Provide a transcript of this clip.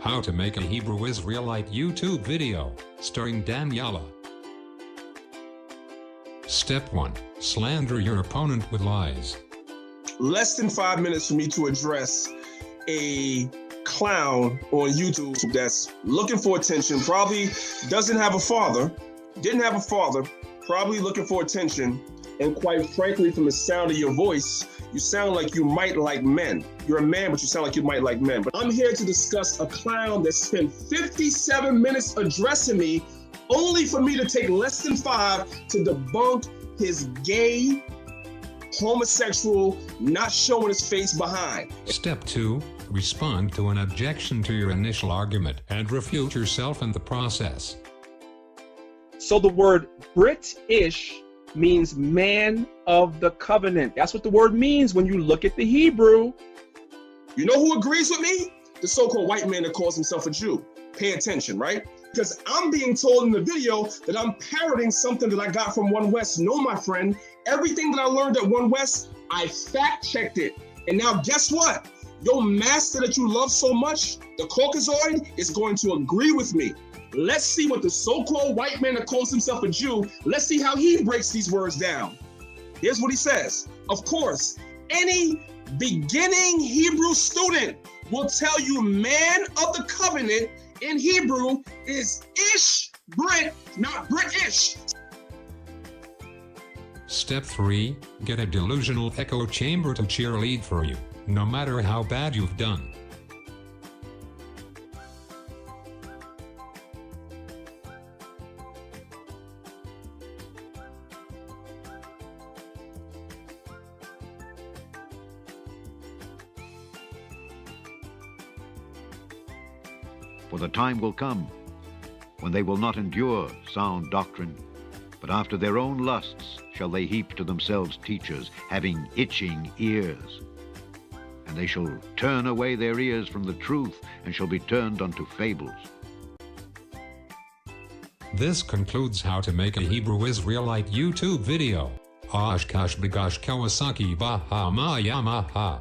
How to make a Hebrew Israelite YouTube video, starring Danyaahla. Step 1. Slander your opponent with lies. Less than 5 minutes for me to address a clown on YouTube that's looking for attention, probably doesn't have a father, didn't have a father, probably looking for attention, and quite frankly, from the sound of your voice, you sound like you might like men. You're a man, but you sound like you might like men. But I'm here to discuss a clown that spent 57 minutes addressing me, only for me to take less than 5 to debunk his gay, homosexual, not showing his face behind. Step 2. Respond to an objection to your initial argument and refute yourself in the process. So the word British means man of the covenant. That's what the word means when you look at the Hebrew. You know who agrees with me? The so-called white man that calls himself a Jew. Pay attention, right? Because I'm being told in the video that I'm parroting something that I got from One West. No, my friend, everything that I learned at One West, I fact-checked it. And now guess what? Your master that you love so much, the Caucasoid, is going to agree with me. Let's see what the so-called white man that calls himself a Jew, let's see how he breaks these words down. Here's what he says. Of course, any beginning Hebrew student will tell you man of the covenant in Hebrew is ish, Brit, not British. Step 3. Get a delusional echo chamber to cheerlead for you, no matter how bad you've done. For the time will come when they will not endure sound doctrine, but after their own lusts shall they heap to themselves teachers, having itching ears. And they shall turn away their ears from the truth, and shall be turned unto fables. This concludes how to make a Hebrew Israelite YouTube video. Oshkosh Bagosh Kawasaki Bahama Yamaha.